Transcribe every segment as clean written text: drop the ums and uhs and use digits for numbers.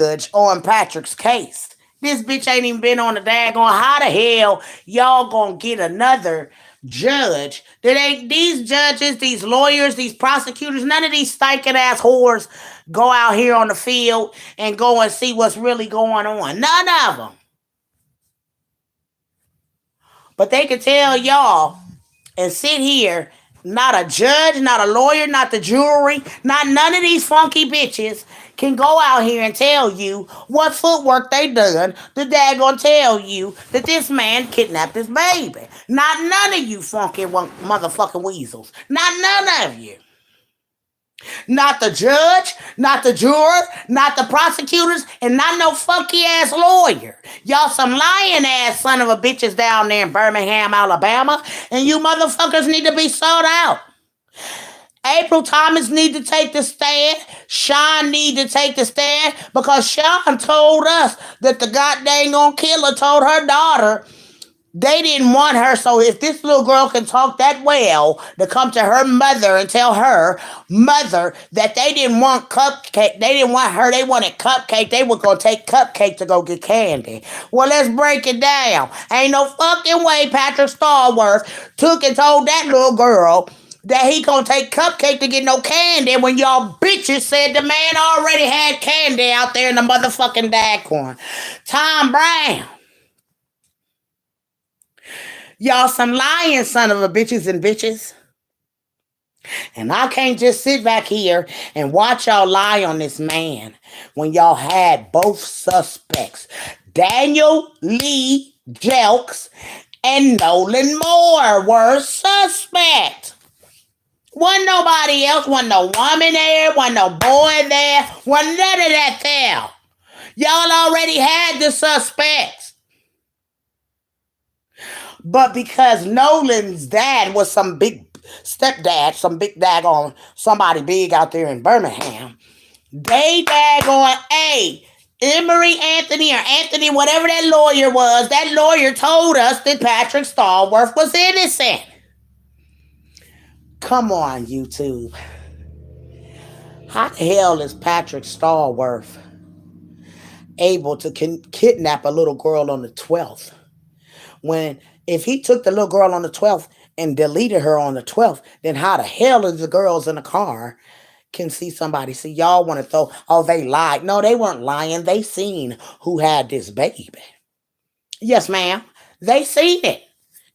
judge on Patrick's case. This bitch ain't even been on the daggone. How the hell y'all gonna get another judge? That ain't these judges, these lawyers, these prosecutors, none of these stinking ass whores go out here on the field and go and see what's really going on. None of them. But they can tell y'all and sit here, not a judge, not a lawyer, not the jury, not none of these funky bitches can go out here and tell you what footwork they done. The dad gonna tell you that this man kidnapped his baby. Not none of you funky motherfucking weasels. Not none of you. Not the judge, not the jurors, not the prosecutors, and not no funky ass lawyer. Y'all some lying ass son of a bitches down there in Birmingham, Alabama, and you motherfuckers need to be sold out. April Thomas need to take the stand. Sean need to take the stand because Sean told us that the goddamn on killer told her daughter they didn't want her. So if this little girl can talk that well to come to her mother and tell her mother that they didn't want cupcake, they didn't want her, they wanted cupcake, they were going to take cupcake to go get candy. Well, let's break it down. Ain't no fucking way Patrick STALLWORTH took and told that little girl that he gonna take cupcake to get no candy when y'all bitches said the man already had candy out there in the motherfucking daggone. Tom Brown. Y'all some lying son of a bitches and bitches. And I can't just sit back here and watch y'all lie on this man when y'all had both suspects, Daniel Lee Jelks and Nolan Moore, were suspects. Wasn't nobody else, wasn't no woman there, wasn't no boy there, wasn't none of that there. Y'all already had the suspects. But because Nolan's dad was some big stepdad, some big daggone, somebody big out there in Birmingham, they daggone, hey, Emery Anthony or Anthony, whatever that lawyer was, that lawyer told us that Patrick STALLWORTH was innocent. Come on, YouTube. How the hell is Patrick STALLWORTH able to kidnap a little girl on the 12th? When, if he took the little girl on the 12th and deleted her on the 12th, then how the hell is the girls in the car can see somebody? See, y'all want to throw, oh, they lied. No, they weren't lying. They seen who had this baby. Yes, ma'am. They seen it.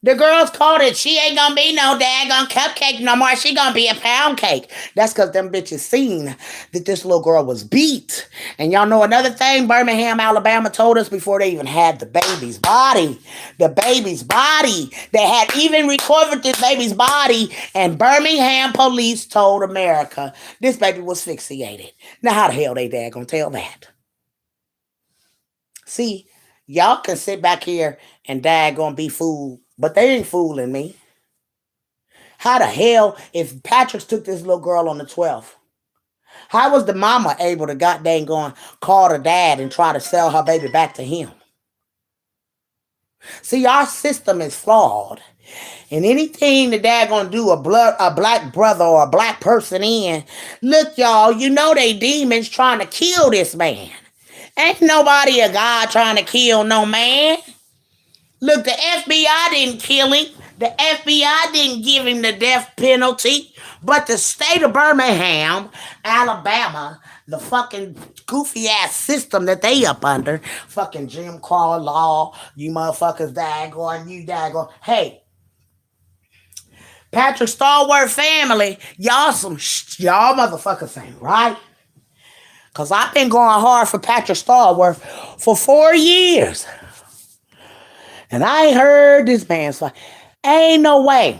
The girls called it. She ain't gonna be no daggone cupcake no more. She gonna be a pound cake. That's because them bitches seen that this little girl was beat. And y'all know another thing Birmingham, Alabama told us before they even had the baby's body. The baby's body. They had even recovered this baby's body. And Birmingham police told America this baby was asphyxiated. Now how the hell they daggone tell that? See, y'all can sit back here and daggone be fooled. But they ain't fooling me. How the hell, if Patrick took this little girl on the 12th, how was the mama able to goddamn go and call her dad and try to sell her baby back to him? See, our system is flawed. And anything the dad gonna do a black brother or a black person in, look, y'all, you know they demons trying to kill this man. Ain't nobody a God trying to kill no man. Look, the FBI didn't kill him. The FBI didn't give him the death penalty. But the state of Birmingham, Alabama, the fucking goofy ass system that they up under, fucking Jim Crow law, you motherfuckers daggone, you daggone. Hey, Patrick STALLWORTH family, y'all y'all motherfuckers ain't right. Because I've been going hard for Patrick STALLWORTH for 4 years. And I ain't heard this man's like, ain't no way.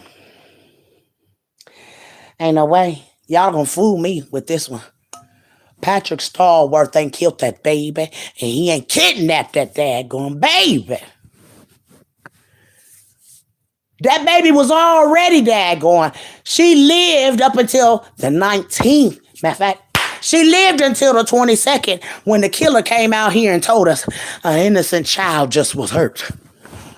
Ain't no way. Y'all gonna fool me with this one. Patrick STALLWORTH ain't killed that baby, and he ain't kidnapped that daggone baby. That baby was already daggone. She lived up until the 19th. Matter of fact, she lived until the 22nd when the killer came out here and told us an innocent child just was hurt.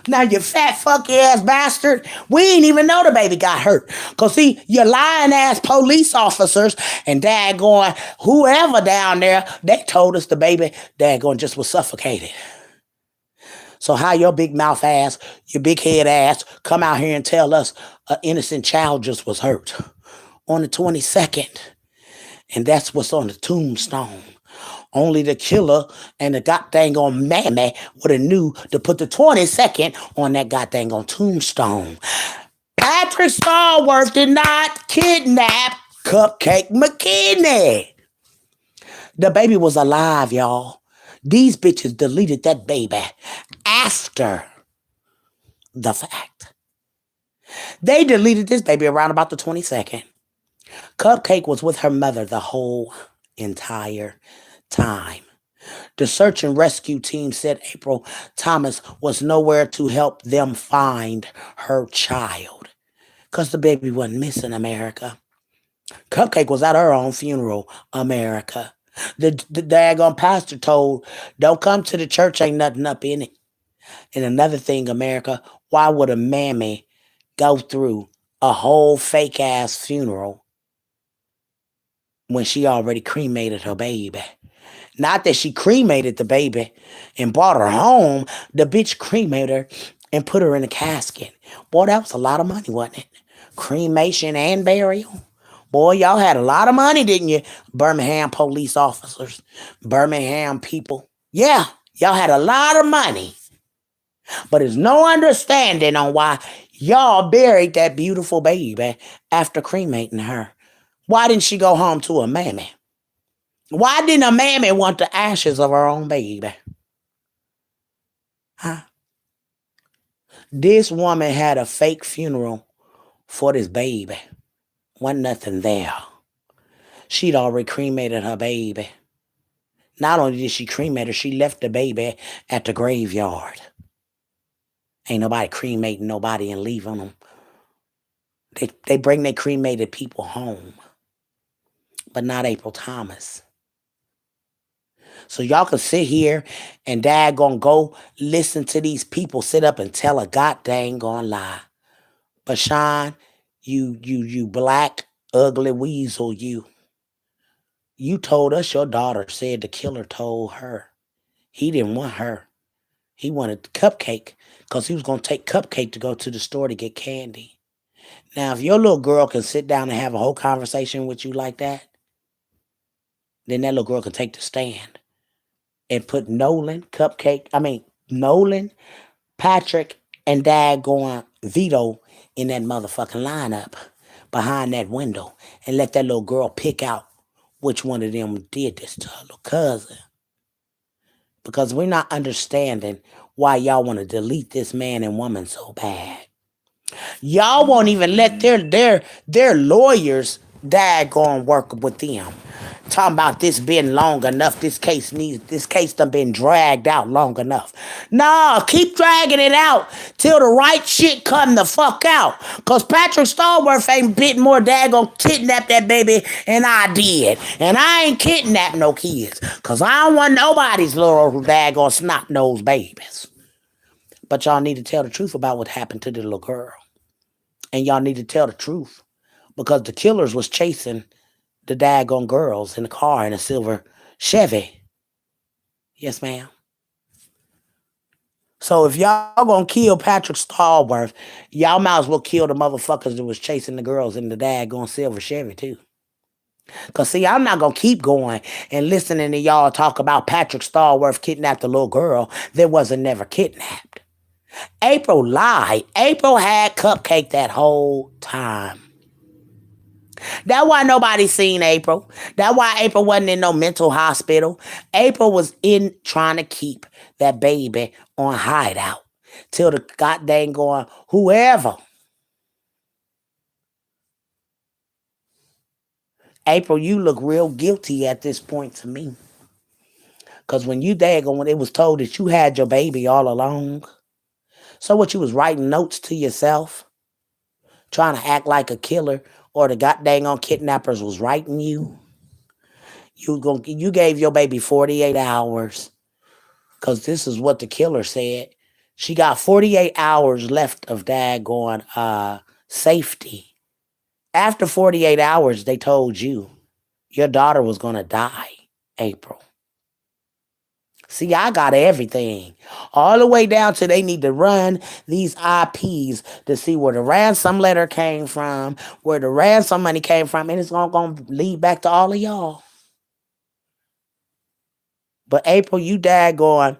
Now, you fat fuck ass bastard, we ain't even know the baby got hurt. Cause see, you lying ass police officers and daggone whoever down there, they told us the baby daggone just was suffocated. So how your big mouth ass, your big head ass, come out here and tell us an innocent child just was hurt on the 22nd? And that's what's on the tombstone. Only the killer and the goddamn on mammy would have knew to put the 22nd on that goddamn on tombstone. Patrick STALLWORTH did not kidnap Cupcake McKinney. The baby was alive, y'all. These bitches deleted that baby after the fact. They deleted this baby around about the 22nd. Cupcake was with her mother the whole entire time. The search and rescue team said April Thomas was nowhere to help them find her child because the baby wasn't missing, America. Cupcake was at her own funeral, America. The daggone pastor told, don't come to the church, ain't nothing up in it. And another thing, America, why would a mammy go through a whole fake ass funeral when she already cremated her baby? Not that she cremated the baby and brought her home. The bitch cremated her and put her in a casket. Boy, that was a lot of money, wasn't it? Cremation and burial. Boy, y'all had a lot of money, didn't you? Birmingham police officers, Birmingham people. Yeah, y'all had a lot of money. But there's no understanding on why y'all buried that beautiful baby after cremating her. Why didn't she go home to a mammy? Why didn't a mammy want the ashes of her own baby? Huh? This woman had a fake funeral for this baby. Wasn't nothing there. She'd already cremated her baby. Not only did she cremate her, she left the baby at the graveyard. Ain't nobody cremating nobody and leaving them. They bring their cremated people home. But not April Thomas. So y'all can sit here and daggone go listen to these people sit up and tell a goddamn gone lie. But Sean, you black, ugly weasel, you told us your daughter said the killer told her. He didn't want her. He wanted Cupcake because he was going to take Cupcake to go to the store to get candy. Now, if your little girl can sit down and have a whole conversation with you like that, then that little girl can take the stand and put Nolan, Patrick, and daggone Vito in that motherfucking lineup behind that window and let that little girl pick out which one of them did this to her little cousin. Because we're not understanding why y'all want to delete this man and woman so bad. Y'all won't even let their lawyers daggone work with them. Talking about this being long enough. This case done been dragged out long enough. Nah, keep dragging it out till the right shit come the fuck out. Cause Patrick STALLWORTH ain't bit more daggone kidnap that baby and I did. And I ain't kidnapped no kids. Cause I don't want nobody's little daggone snot-nosed babies. But y'all need to tell the truth about what happened to the little girl. And y'all need to tell the truth. Because the killers was chasing the daggone girls in the car in a silver Chevy. Yes, ma'am. So if y'all gonna kill Patrick STALLWORTH, y'all might as well kill the motherfuckers that was chasing the girls in the daggone silver Chevy too. Cause see, I'm not gonna keep going and listening to y'all talk about Patrick STALLWORTH kidnapped the little girl that wasn't never kidnapped. April lied. April had Cupcake that whole time. That's why nobody seen April. That's why April wasn't in no mental hospital. April was in trying to keep that baby on hideout till the goddamn going whoever. April, you look real guilty at this point to me. Because when you daggone, it was told that you had your baby all along. So what, you was writing notes to yourself? Trying to act like a killer or the goddamn kidnappers was writing you? You gave your baby 48 hours because this is what the killer said She got 48 hours left of daggone safety. After 48 hours, they told you your daughter was gonna die, April. See, I got everything. All the way down to they need to run these IPs to see where the ransom letter came from, where the ransom money came from, and it's gonna lead back to all of y'all. But April, you daggone,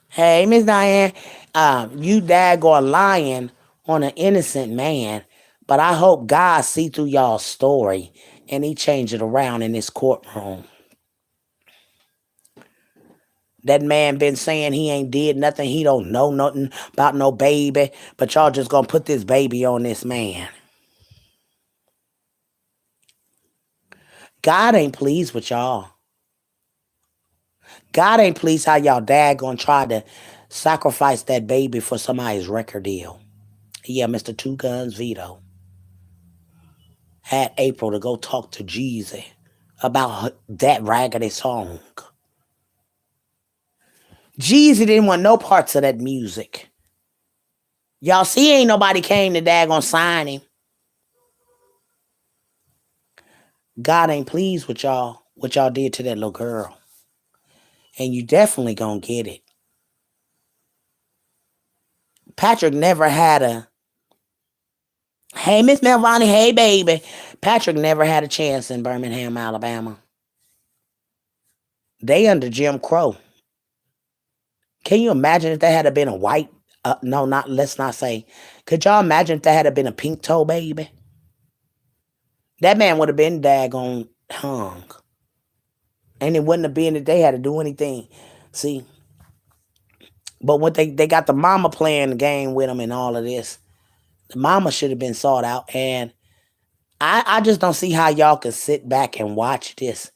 hey, Miss Diane, you daggone lying on an innocent man. But I hope God see through y'all's story and he change it around in this courtroom. That man been saying he ain't did nothing. He don't know nothing about no baby. But y'all just gonna put this baby on this man. God ain't pleased with y'all. God ain't pleased how y'all dad gonna try to sacrifice that baby for somebody's record deal. Yeah, Mr. Two Guns Vito had April to go talk to Jesus about that raggedy song. Jesus didn't want no parts of that music. Y'all see, ain't nobody came to daggone sign him. God ain't pleased with y'all, what y'all did to that little girl. And you definitely gonna get it. Patrick never had a, hey, Miss Melvani, hey, baby. Patrick never had a chance in Birmingham, Alabama. They under Jim Crow. Can you imagine if that had been a white, no, not, let's not say, could y'all imagine if that had been a pink toe baby? That man would have been daggone hung. And it wouldn't have been that they had to do anything. See, but when they got the mama playing the game with them and all of this, the mama should have been sought out. And I just don't see how y'all could sit back and watch this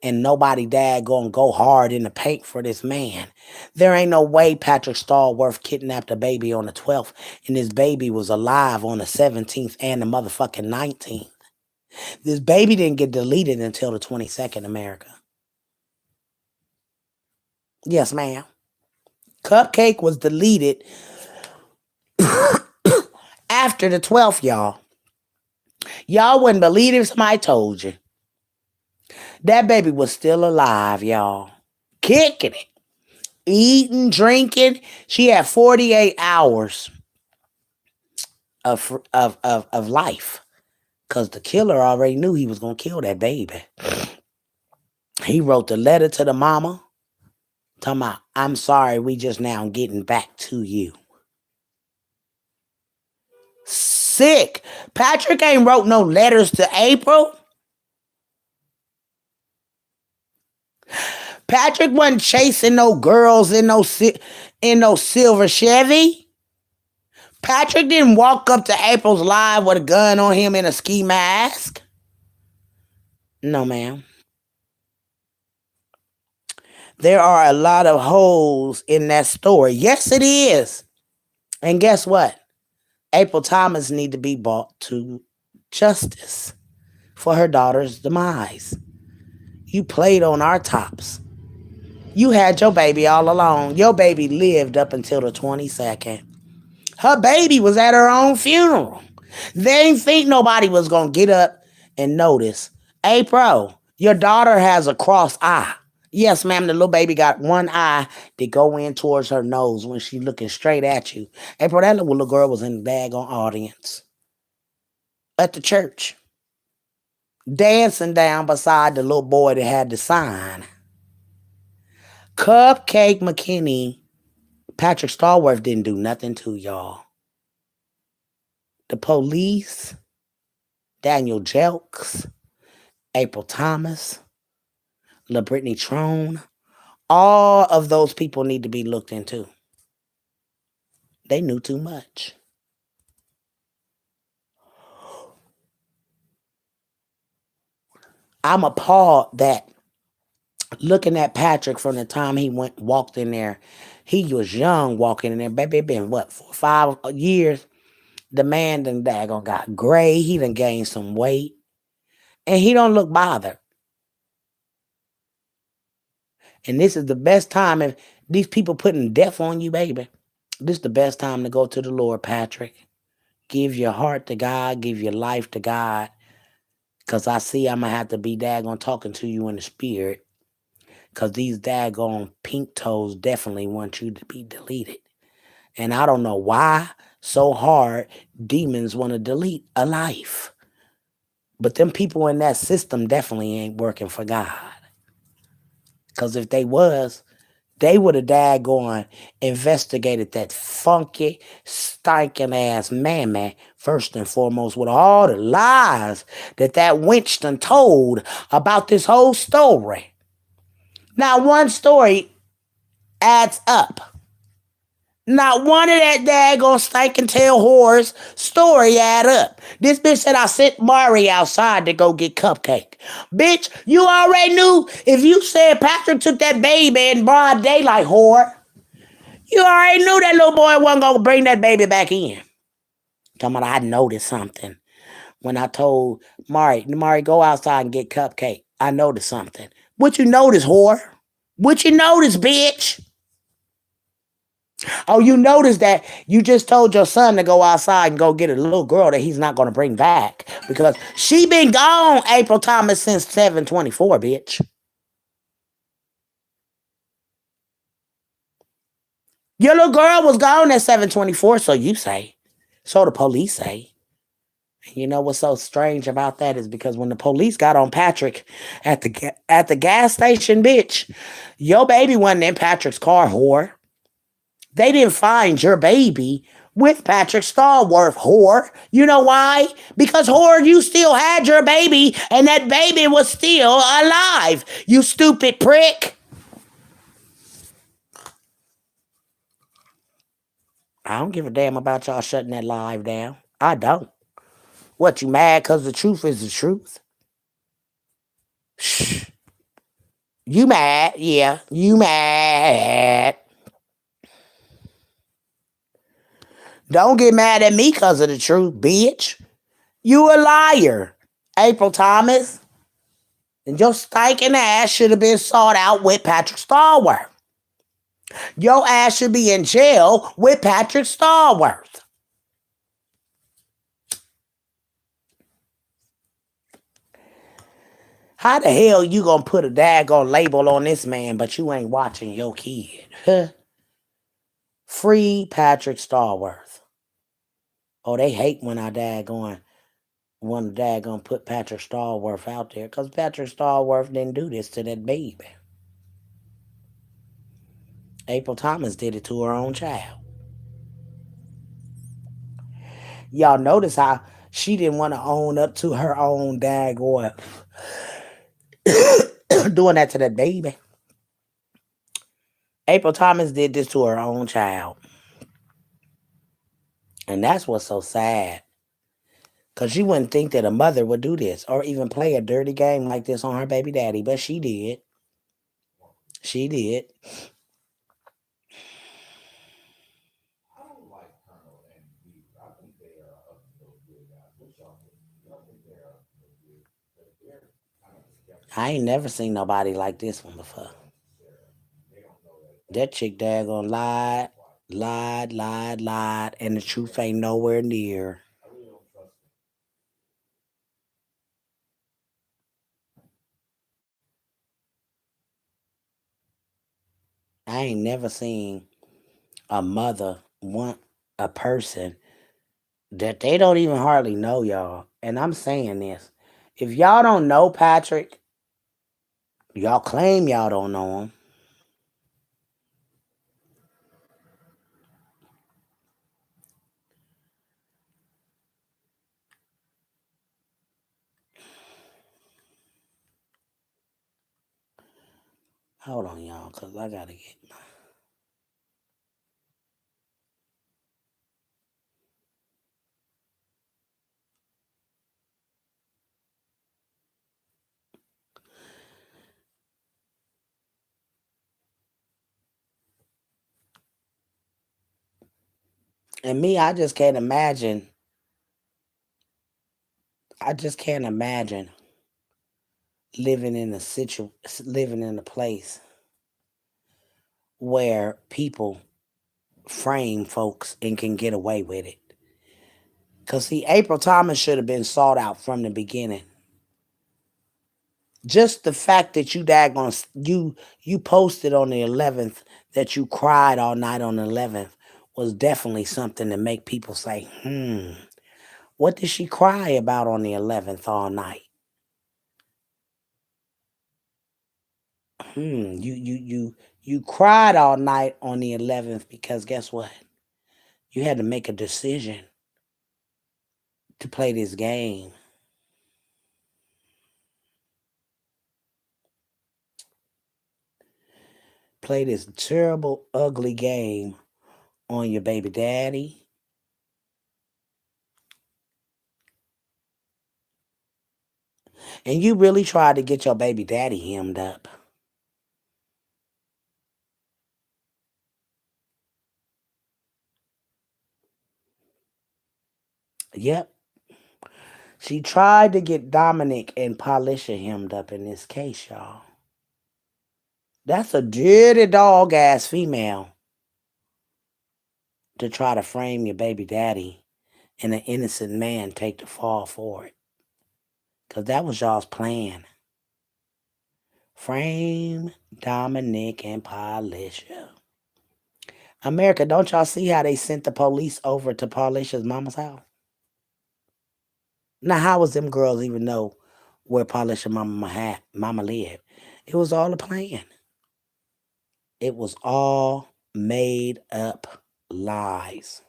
and nobody gonna go hard in the paint for this man. There ain't no way Patrick STALLWORTH kidnapped a baby on the 12th and this baby was alive on the 17th and the motherfucking 19th. This baby didn't get deleted until the 22nd, America. Yes, ma'am. Cupcake was deleted after the 12th, y'all. Y'all wouldn't believe it if somebody told you. That baby was still alive, y'all. Kicking it. Eating, drinking. She had 48 hours of life. Because the killer already knew he was going to kill that baby. He wrote the letter to the mama. Talking about, I'm sorry, we just now getting back to you. Sick. Patrick ain't wrote no letters to April. Patrick wasn't chasing no girls in no silver Chevy. Patrick didn't walk up to April's live with a gun on him in a ski mask. No, ma'am. There are a lot of holes in that story. Yes, it is. And guess what? April Thomas need to be brought to justice for her daughter's demise. You played on our tops. You had your baby all along. Your baby lived up until the 22nd. Her baby was at her own funeral. They didn't think nobody was going to get up and notice. April, your daughter has a cross eye. Yes, ma'am, the little baby got one eye that go in towards her nose when she looking straight at you. April, that little girl was in the daggone audience at the church, dancing down beside the little boy that had the sign. Cupcake McKinney, Patrick STALLWORTH didn't do nothing to y'all. The police, Daniel Jelks, April Thomas, LaBrittany Trone, all of those people need to be looked into. They knew too much. I'm appalled that looking at Patrick from the time he walked in there, he was young walking in there. Baby, it been what, 4 or 5 years? The man done daggone got gray. He done gained some weight. And he don't look bothered. And this is the best time if these people putting death on you, baby. This is the best time to go to the Lord, Patrick. Give your heart to God, give your life to God. Cause I see I'm gonna have to be daggone talking to you in the spirit. Cause these daggone pink toes definitely want you to be deleted. And I don't know why so hard demons want to delete a life. But them people in that system definitely ain't working for God. Cause if they was, they would have daggone investigated that funky, stinking ass mammy first and foremost with all the lies that Winston told about this whole story. Now, one story adds up. Not one of that daggone stinking tail whore's story add up. This bitch said I sent Mari outside to go get cupcake. Bitch, you already knew if you said Patrick took that baby in broad daylight, whore. You already knew that little boy wasn't gonna bring that baby back in. Talking about I noticed something. When I told Mari, go outside and get cupcake. I noticed something. What you notice, whore? What you notice, bitch? Oh, you noticed that you just told your son to go outside and go get a little girl that he's not going to bring back because she been gone, April Thomas, since 7/24, bitch. Your little girl was gone at 7/24, so you say. So the police say. You know what's so strange about that is because when the police got on Patrick at the gas station, bitch, your baby wasn't in Patrick's car, whore. They didn't find your baby with Patrick STALLWORTH, whore. You know why? Because, whore, you still had your baby and that baby was still alive. You stupid prick. I don't give a damn about y'all shutting that live down. I don't. What, you mad because the truth is the truth? Shh. You mad? Yeah, you mad. Don't get mad at me because of the truth, bitch. You a liar, April Thomas. And your stinking ass should have been sought out with Patrick STALLWORTH. Your ass should be in jail with Patrick STALLWORTH. How the hell you gonna put a daggone label on this man, but you ain't watching your kid? Huh? Free Patrick STALLWORTH. Oh, they hate when I daggone want to daggone put Patrick STALLWORTH out there, because Patrick STALLWORTH didn't do this to that baby. April Thomas did it to her own child. Y'all notice how she didn't want to own up to her own daggone doing that to that baby. April Thomas did this to her own child. And that's what's so sad. Because you wouldn't think that a mother would do this or even play a dirty game like this on her baby daddy. But she did. She did. I ain't never seen nobody like this one before. That chick daggone lied, and the truth ain't nowhere near. I ain't never seen a mother want a person that they don't even hardly know, y'all. And I'm saying this. If y'all don't know Patrick, y'all claim y'all don't know him. Hold on, y'all, because I got to get. And me, I just can't imagine. I just can't imagine living in a place where people frame folks and can get away with it. Because, see, April Thomas should have been sought out from the beginning. Just the fact that you posted on the 11th that you cried all night on the 11th was definitely something to make people say, what did she cry about on the 11th all night? You cried all night on the 11th because guess what? You had to make a decision to play this game. Play this terrible, ugly game on your baby daddy. And you really tried to get your baby daddy hemmed up. Yep. She tried to get Dominic and Patricia hemmed up in this case, y'all. That's a dirty dog ass female to try to frame your baby daddy and an innocent man take the fall for it. Because that was y'all's plan. Frame Dominic and Patricia. America, don't y'all see how they sent the police over to Paulicia's mama's house? Now, how was them girls even know where Patricia mama lived? It was all a plan. It was all made up lies.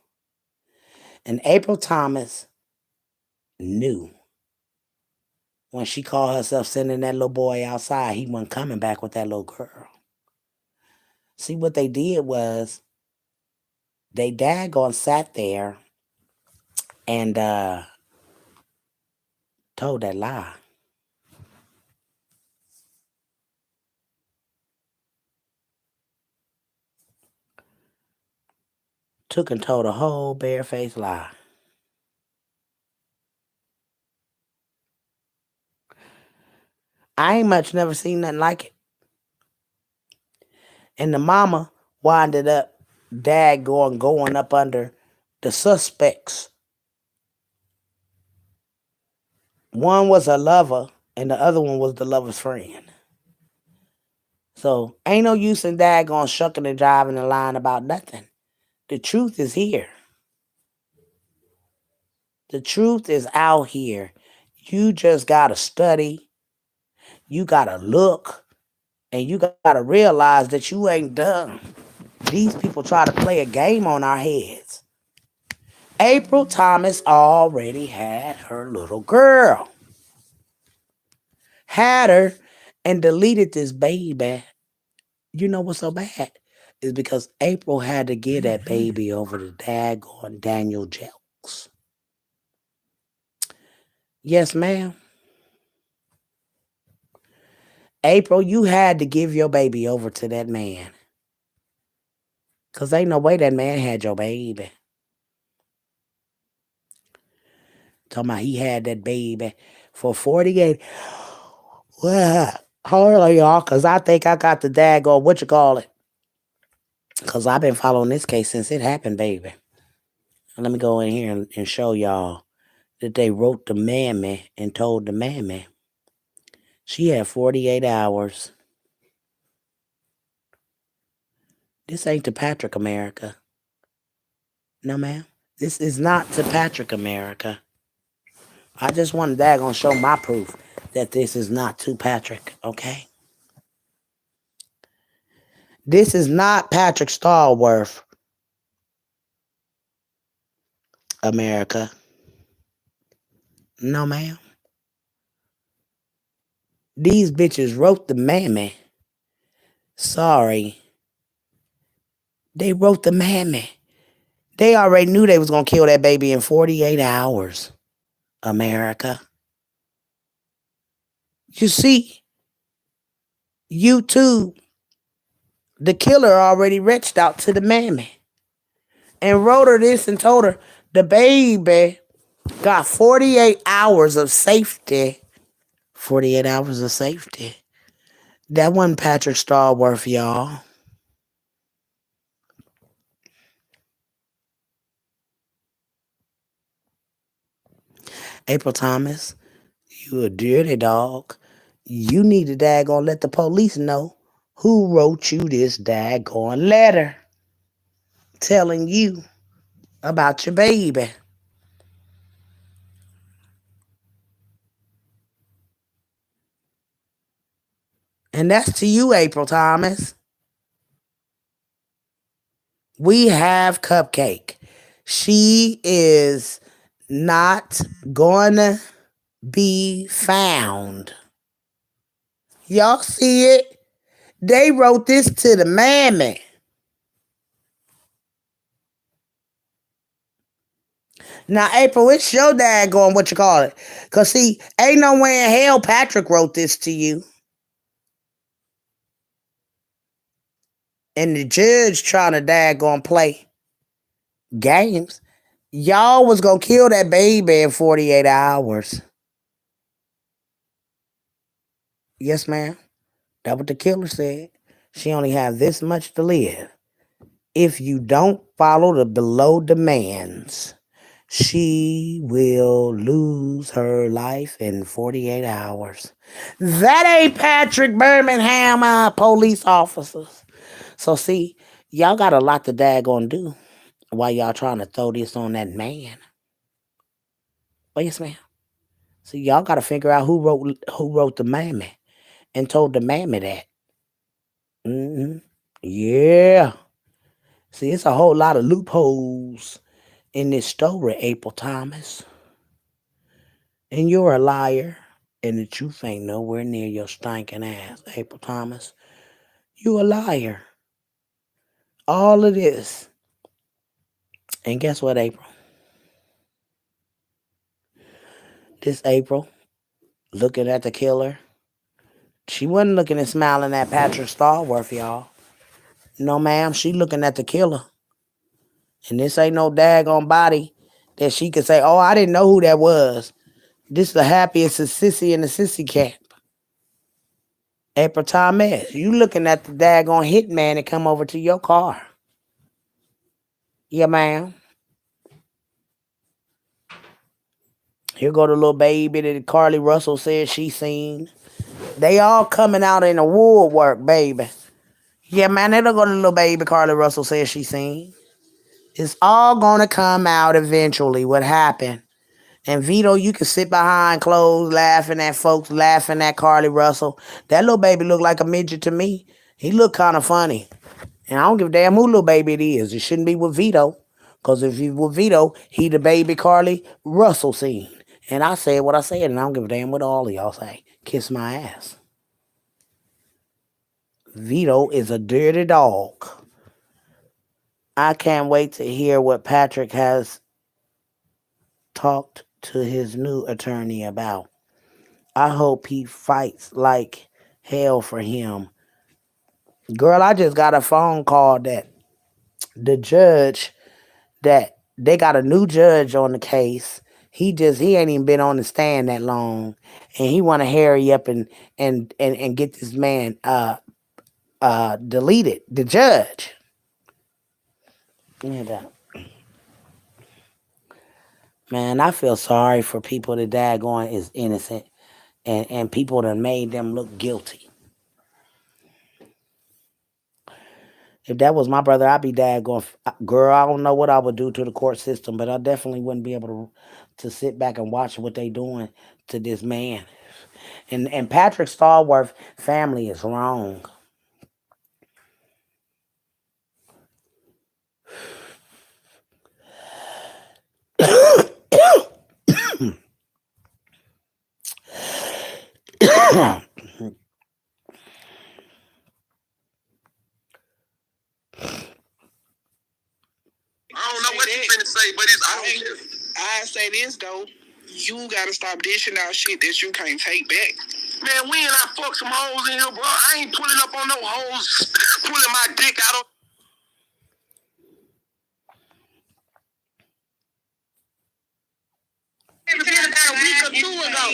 And April Thomas knew when she called herself sending that little boy outside, he wasn't coming back with that little girl. See, what they did was they daggone sat there and told that lie. Took and told a whole barefaced lie. I ain't much never seen nothing like it. And the mama winded up going up under the suspects. One was a lover and the other one was the lover's friend. So ain't no use in daggone shucking and jiving and lying about nothing. The truth is here. The truth is out here. You just gotta study. You gotta look. And you gotta realize that you ain't done. These people try to play a game on our heads. April Thomas already had her little girl. Had her and deleted this baby. You know what's so bad? Is because April had to give that baby over to daggone Daniel Jelks. Yes, ma'am. April, you had to give your baby over to that man. Because ain't no way that man had your baby. Talking about he had that baby for 48. Well, hold on, y'all, because I think I got the daggone, what you call it? Because I've been following this case since it happened, baby. Let me go in here and show y'all that they wrote the mammy and told the mammy she had 48 hours. This ain't to Patrick America. No, ma'am. This is not to Patrick America. I just wanted to show my proof that this is not to Patrick, okay? This is not Patrick STALLWORTH, America. No, ma'am. These bitches wrote the mammy. Sorry. They wrote the mammy. They already knew they was going to kill that baby in 48 hours, America. You see, YouTube, the killer already reached out to the mammy and wrote her this and told her the baby got 48 hours of safety. 48 hours of safety. That wasn't Patrick STALLWORTH, y'all. April Thomas, you a dirty dog. You need to daggone let the police know who wrote you this daggone letter telling you about your baby. And that's to you, April Thomas. We have Cupcake. She is not gonna be found. Y'all see it? They wrote this to the mammy. Now, April, it's your dad going, what you call it? Because, see, ain't no way in hell Patrick wrote this to you. And the judge trying to daggone play games. Y'all was going to kill that baby in 48 hours. Yes, ma'am. That's what the killer said. She only have this much to live. If you don't follow the below demands, she will lose her life in 48 hours. That ain't Patrick Birmingham police officers. So see, y'all got a lot to daggone do while y'all trying to throw this on that man. Oh yes, ma'am. So y'all got to figure out who wrote the mammy and told the mammy that. Mm-hmm. Yeah. See, it's a whole lot of loopholes in this story, April Thomas. And you're a liar. And the truth ain't nowhere near your stinking ass, April Thomas. You a liar. All of this. And guess what, April? This April, looking at the killer, she wasn't looking and smiling at Patrick STALLWORTH, y'all. No, ma'am, she looking at the killer. And this ain't no daggone body that she could say, oh, I didn't know who that was. This is the happiest of sissy in the sissy camp. April Thomas, you looking at the daggone hitman that come over to your car. Yeah, ma'am. Here go the little baby that Carly Russell said she seen. They all coming out in the woodwork, baby. Yeah, man, they don't go to the little baby Carly Russell said she seen. It's all gonna come out eventually what happened. And Vito, you can sit behind clothes laughing at folks, laughing at Carly Russell. That little baby look like a midget to me. He look kind of funny. And I don't give a damn who little baby it is. It shouldn't be with Vito. Because if he with Vito, he the baby Carly Russell seen. And I said what I said, and I don't give a damn what all of y'all say. Kiss my ass. Vito is a dirty dog. I can't wait to hear what Patrick has talked to his new attorney about. I hope he fights like hell for him. Girl, I just got a phone call that the judge, that they got a new judge on the case. He ain't even been on the stand that long. And he wanna hurry up and get this man deleted. The judge. Yeah, man, I feel sorry for people that daggone is innocent and people that made them look guilty. If that was my brother, I'd be daggone. Girl, I don't know what I would do to the court system, but I definitely wouldn't be able to sit back and watch what they doing to this man. And Patrick STALLWORTH family is wrong. I don't know what you finna say, but it's obvious. I say this though, you gotta stop dishing out shit that you can't take back. Man, when I fuck some hoes in here, bro, I ain't pulling up on no hoes, pulling my dick out of. About a week or two ago,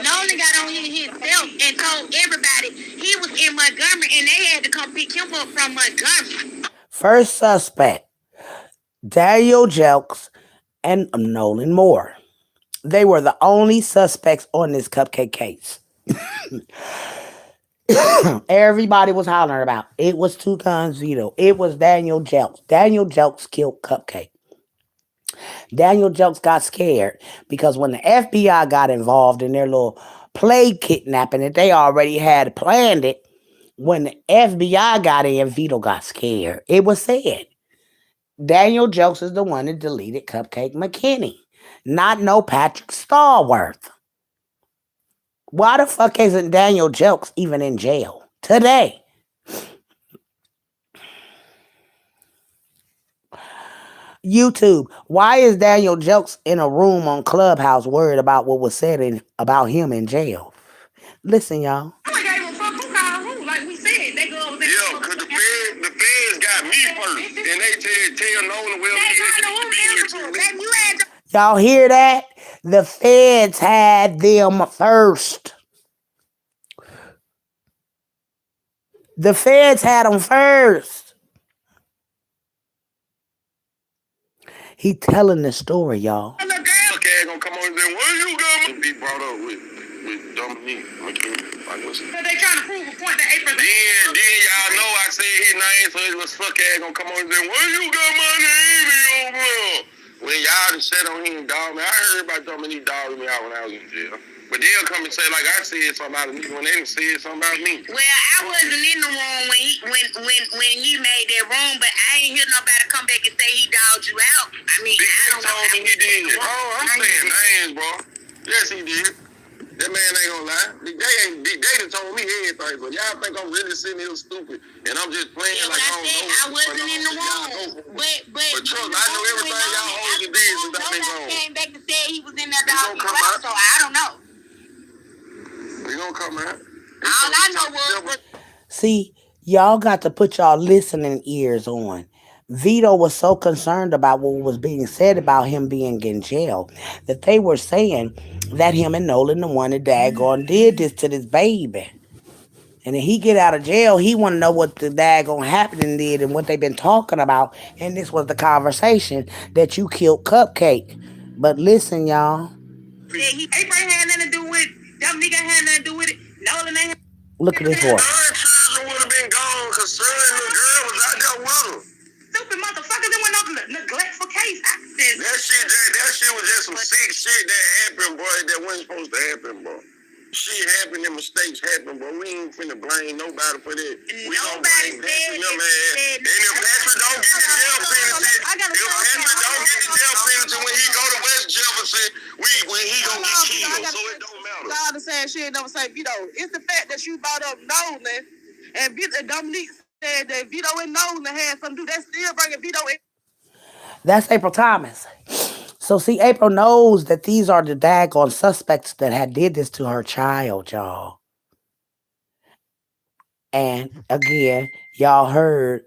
Nolan got on himself and told everybody he was in Montgomery and they had to come pick him up from Montgomery. First suspect, Daniel Jelks and Nolan Moore. They were the only suspects on this cupcake case. Everybody was hollering about it was Two Guns Vito. It was Daniel Jelks. Daniel Jelks killed Cupcake. Daniel Jelks got scared because when the FBI got involved in their little play kidnapping that they already had planned it, when the FBI got in, Vito got scared. It was said Daniel Jelks is the one that deleted Cupcake McKinney, not no Patrick STALLWORTH. Why the fuck isn't Daniel Jelks even in jail today? YouTube, why is Daniel Jelks in a room on Clubhouse worried about what was said about him in jail? Listen, y'all. Like we said, they go over there. Yeah, because the feds got me first. And they tell Nolan where we is. Y'all hear that? The feds had them first. The feds had them first. He telling the story, y'all. And the girl gonna come on and say, where you going? Be brought up with Dominique. They trying to prove a point that April. Then y'all know I said his name, so it was fuck ass gonna come on and say, where you got my name in your blood? When y'all just sat on him and dog me, I heard about Dominique dogging me out when I was in jail. But they'll come and say like I said something about me when they didn't say something about me. Well, I wasn't in the room when he made that room, but I ain't hear nobody come back and say he dogged you out. I mean, Big I don't know. Told me he did. Oh, I'm saying names, bro. Yes, he did. That man ain't gonna lie. Big Day told me everything, but y'all think I'm really sitting here stupid and I'm just playing like I don't know. I wasn't in the room, but trust, I know everything y'all hoes did since I've been gone. Came back and said he was in that dog out, so I don't know. We gonna come out. All I know was. See, y'all got to put y'all listening ears on. Vito was so concerned about what was being said about him being in jail that they were saying that him and Nolan the one that daggone did this to this baby. And if he get out of jail, he want to know what the daggone happening did and what they've been talking about. And this was the conversation that you killed Cupcake. But listen, y'all. April had nothing to do with it. That nigga had nothing to do with it. Nolan ain't. Look at this boy. Children would have been gone because certain little girl was out there with him. Stupid motherfucker, that went on the neglectful case. That shit was just some sick shit that happened, boy, that wasn't supposed to happen, bro. Shit happened and mistakes happen, bro. We ain't finna blame nobody for that. We don't blame Patrick, no man. And if Patrick don't get the jail penalty, when he go to West Jefferson, when he gonna get killed, so it don't matter. All the same shit never say Vito. It's the fact that you brought up Nolan and Dominique said that Vito and Nolan had something to do. That's still bringing Vito in. That's April Thomas. So see, April knows that these are the daggone suspects that had did this to her child, y'all. And again, y'all heard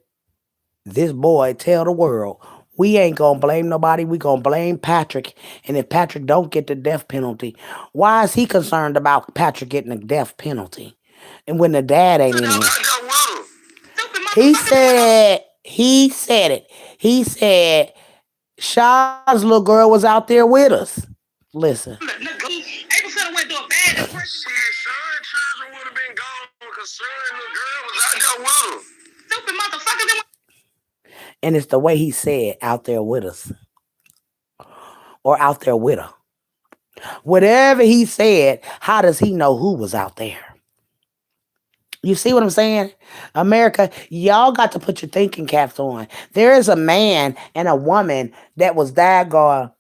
this boy tell the world, we ain't gonna blame nobody, we gonna blame Patrick. And if Patrick don't get the death penalty, why is he concerned about Patrick getting a death penalty? And when the dad ain't in here. He said it. He said, Sean's little girl was out there with us. Listen. April said I went to a bad depression. Sean's children would have been gone because Sean's little girl was out there with him. Stupid motherfucker. And it's the way he said, out there with us. Or out there with her. Whatever he said, how does he know who was out there? You see what I'm saying? America, y'all got to put your thinking caps on. There is a man and a woman that was daggone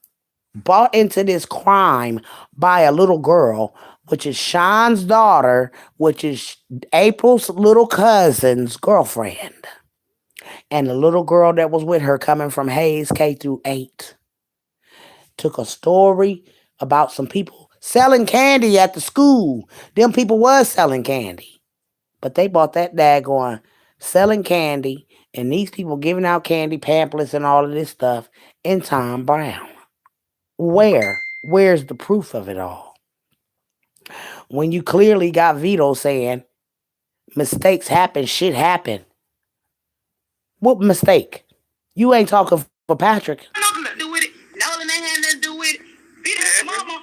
bought into this crime by a little girl, which is Sean's daughter, which is April's little cousin's girlfriend. And the little girl that was with her coming from Hayes K through 8 took a story about some people selling candy at the school. Them people was selling candy. But they bought that daggone selling candy and these people giving out candy pamphlets and all of this stuff in Tom Brown. Where's the proof of it all? When you clearly got Vito saying mistakes happen, shit happen. What mistake? You ain't talking for Patrick. Nothing to do with it. Nolan ain't had nothing to do with it. Vito's mama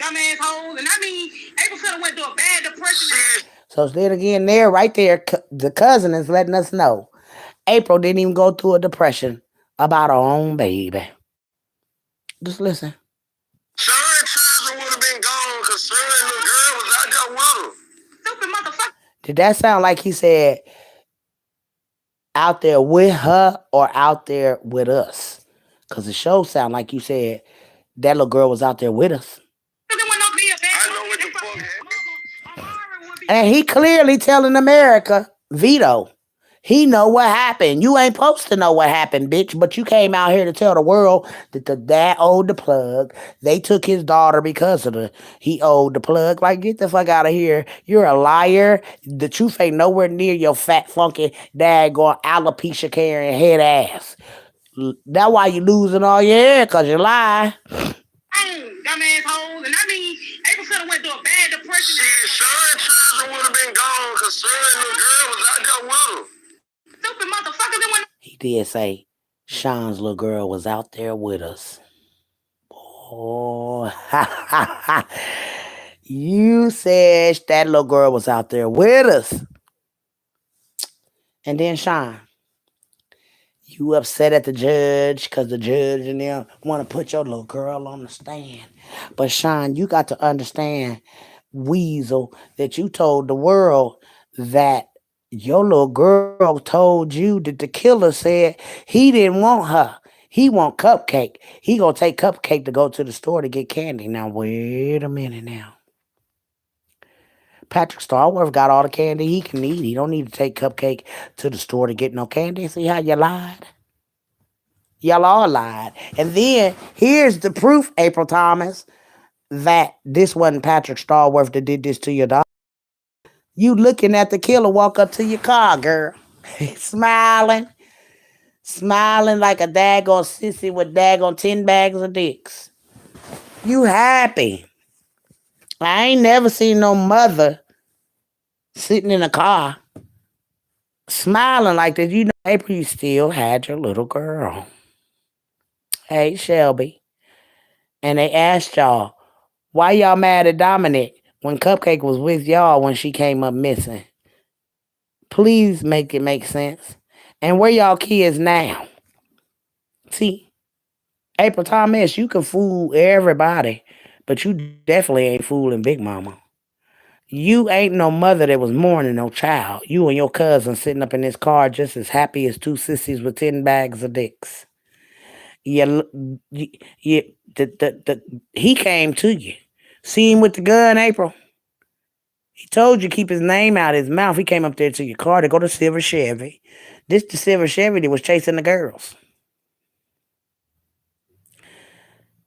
dumbass hoes. And I mean, April could have went through a bad depression. So then again, there, right there, the cousin is letting us know April didn't even go through a depression about her own baby. Just listen. Sean children would have been gone because Sean little girl was out there with her. Stupid motherfucker. Did that sound like he said out there with her or out there with us? Because the show sound like you said that little girl was out there with us. I know what the fuck happened. And he clearly telling America, Vito, he know what happened. You ain't supposed to know what happened, bitch. But you came out here to tell the world that the dad owed the plug. They took his daughter because of he owed the plug. Like, get the fuck out of here. You're a liar. The truth ain't nowhere near your fat, funky, daggone alopecia carrying head ass. That's why you losing all your hair, because you lie. Dumbass hoes. And I mean, April could have went through a bad depression. Shit, Sean children would have been gone because Sean little girl was out there with her. Stupid motherfucker. He did say Sean's little girl was out there with us. Boy, you said that little girl was out there with us. And then Sean, you upset at the judge because the judge and them want to put your little girl on the stand. But Sean, you got to understand, Weasel, that you told the world that your little girl told you that the killer said he didn't want her. He want cupcake. He gonna take cupcake to go to the store to get candy. Now wait a minute now. Patrick STALLWORTH got all the candy he can eat. He don't need to take cupcake to the store to get no candy. See how you lied? Y'all all lied. And then here's the proof, April Thomas, that this wasn't Patrick STALLWORTH that did this to your daughter. You looking at the killer walk up to your car, girl. Smiling. Smiling like a daggone sissy with daggone 10 bags of dicks. You happy. I ain't never seen no mother sitting in a car smiling like that. You know, April, you still had your little girl. Hey, Shelby. And they asked y'all, why y'all mad at Dominic when Cupcake was with y'all when she came up missing? Please make it make sense. And where y'all kids now? See, April Thomas, you can fool everybody, but you definitely ain't fooling Big Mama. You ain't no mother that was mourning no child. You and your cousin sitting up in this car just as happy as two sissies with 10 bags of dicks. He came to you. See him with the gun, April? He told you keep his name out of his mouth. He came up there to your car to go to Silver Chevy. This the Silver Chevy that was chasing the girls.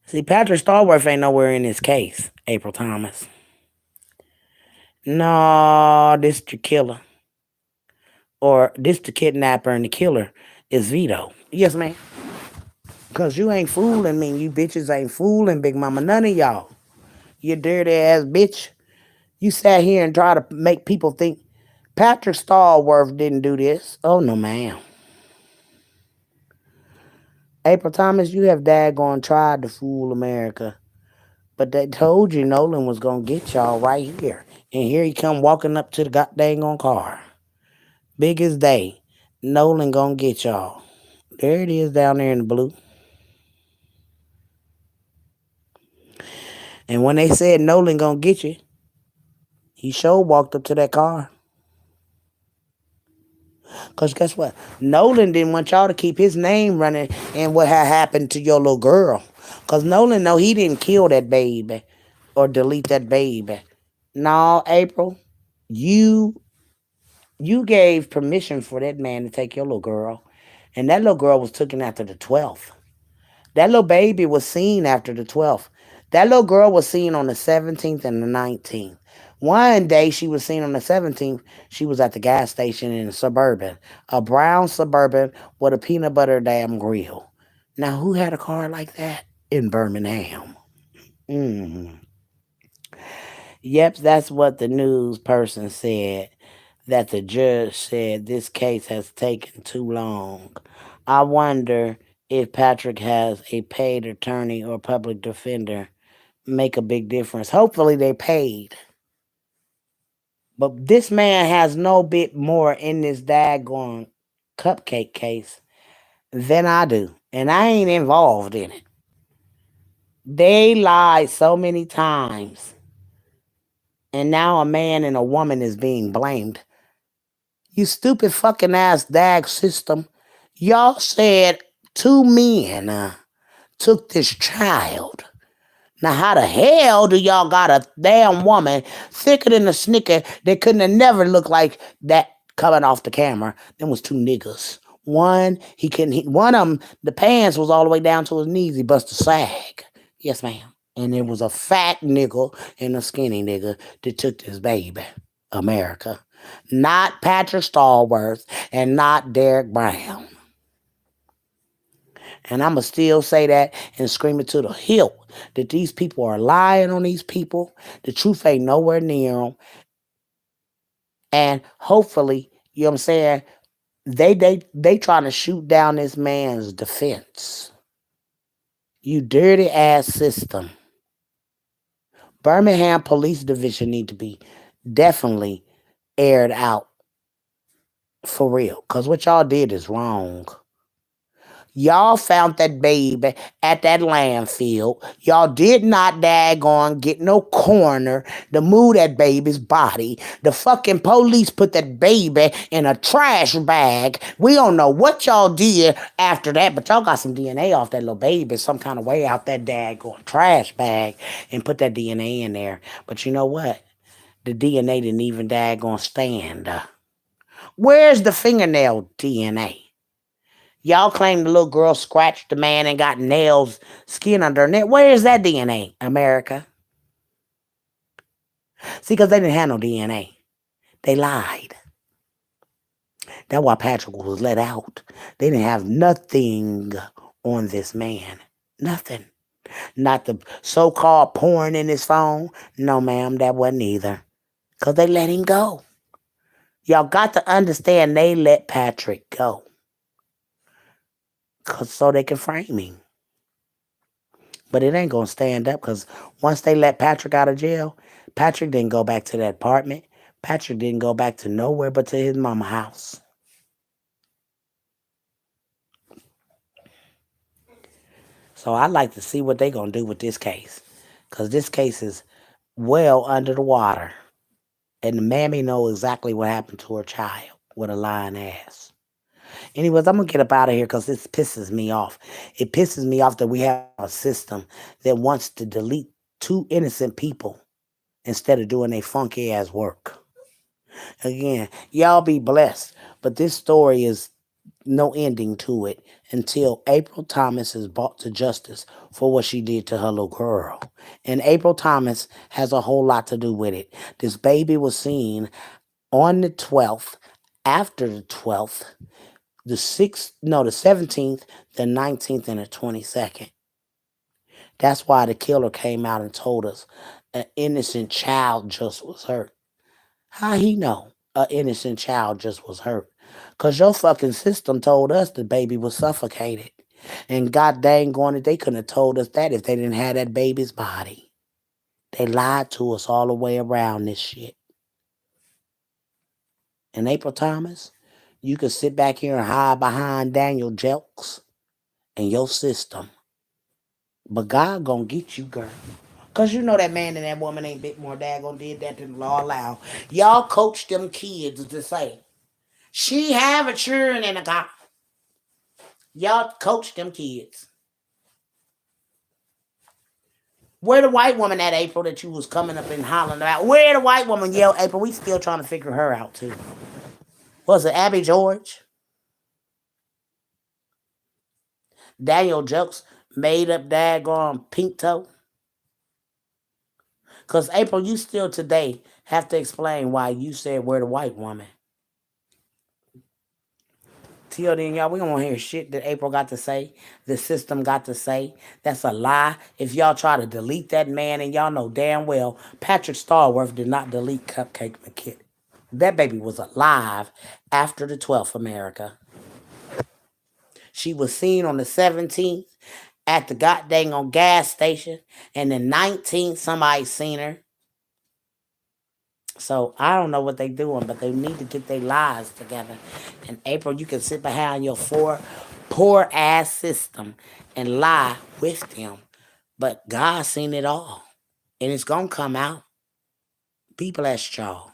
See, Patrick STALLWORTH ain't nowhere in this case, April Thomas. No, this the killer. Or this the kidnapper and the killer is Vito. Yes, ma'am. Because you ain't fooling me. You bitches ain't fooling Big Mama. None of y'all. You dirty ass bitch. You sat here and tried to make people think Patrick STALLWORTH didn't do this. Oh, no, ma'am. April Thomas, you have daggone tried to fool America. But they told you Nolan was going to get y'all right here. And here he come walking up to the goddamn car. Big as day. Nolan going to get y'all. There it is down there in the blue. And when they said Nolan going to get you, he sure walked up to that car. Because guess what? Nolan didn't want y'all to keep his name running and what had happened to your little girl. Because Nolan know he didn't kill that baby or delete that baby. No, April, you gave permission for that man to take your little girl. And that little girl was taken after the 12th. That little baby was seen after the 12th. That little girl was seen on the 17th and the 19th. One day she was seen on the 17th. She was at the gas station in a Suburban. A brown Suburban with a peanut butter damn grill. Now, who had a car like that in Birmingham? Yep, that's what the news person said. That the judge said this case has taken too long. I wonder if Patrick has a paid attorney or public defender. make a big difference. Hopefully they paid. But this man has no bit more in this daggone cupcake case than I do. And I ain't involved in it. They lied so many times. And now a man and a woman is being blamed. You stupid fucking ass dag system. Y'all said two men took this child. Now, how the hell do y'all got a damn woman thicker than a snicker that couldn't have never looked like that coming off the camera? Them was two niggas. One, one of them, the pants was all the way down to his knees. He bust a sag. Yes, ma'am. And it was a fat nigga and a skinny nigga that took this baby. America. Not Patrick STALLWORTH and not Derek Brown. And I'ma still say that and scream it to the hilt that these people are lying on these people. The truth ain't nowhere near them. And hopefully, you know what I'm saying, they trying to shoot down this man's defense. You dirty ass system. Birmingham Police Division need to be definitely aired out for real. Because what y'all did is wrong. Y'all found that baby at that landfill. Y'all did not daggone get no coroner to move that baby's body. The fucking police put that baby in a trash bag. We don't know what y'all did after that, but y'all got some DNA off that little baby some kind of way out that daggone trash bag and put that DNA in there. But you know what? The DNA didn't even daggone stand. Where's the fingernail DNA? Y'all claim the little girl scratched the man and got nails, skin under her neck. Where is that DNA, America? See, because they didn't have no DNA. They lied. That's why Patrick was let out. They didn't have nothing on this man. Nothing. Not the so-called porn in his phone. No, ma'am, that wasn't either. Because they let him go. Y'all got to understand they let Patrick go. So they can frame him. But it ain't going to stand up because once they let Patrick out of jail, Patrick didn't go back to that apartment. Patrick didn't go back to nowhere but to his mama's house. So I'd like to see what they're going to do with this case. Because this case is well under the water. And the mammy knows exactly what happened to her child with a lying ass. Anyways, I'm going to get up out of here because this pisses me off. It pisses me off that we have a system that wants to delete two innocent people instead of doing their funky ass work. Again, y'all be blessed. But this story is no ending to it until April Thomas is brought to justice for what she did to her little girl. And April Thomas has a whole lot to do with it. This baby was seen on the 12th, after the 12th, the 17th, the 19th, and the 22nd. That's why the killer came out and told us an innocent child just was hurt. How he know an innocent child just was hurt? Because your fucking system told us the baby was suffocated. And god dang on it, they couldn't have told us that if they didn't have that baby's body. They lied to us all the way around this shit. And April Thomas, you can sit back here and hide behind Daniel Jelks and your system. But God gonna get you, girl. Because you know that man and that woman ain't bit more daggone did that than the law allow. Y'all coach them kids to say, she have a children and a God. Y'all coach them kids. Where the white woman at, April, that you was coming up and hollering about? Where the white woman? Yo, April, we still trying to figure her out, too. Was it Abby George? Daniel Jokes made up daggone pink toe? Because, April, you still today have to explain why you said where the white woman. Till then, y'all, we don't want to hear shit that April got to say, the system got to say. That's a lie. If y'all try to delete that man, and y'all know damn well Patrick STALLWORTH did not delete Cupcake McKinney. That baby was alive after the 12th, America. She was seen on the 17th at the goddamn gas station. And then 19, somebody seen her. So I don't know what they doing, but they need to get their lives together. And April, you can sit behind your poor ass system and lie with them. But God seen it all. And it's gonna come out. Be blessed, y'all.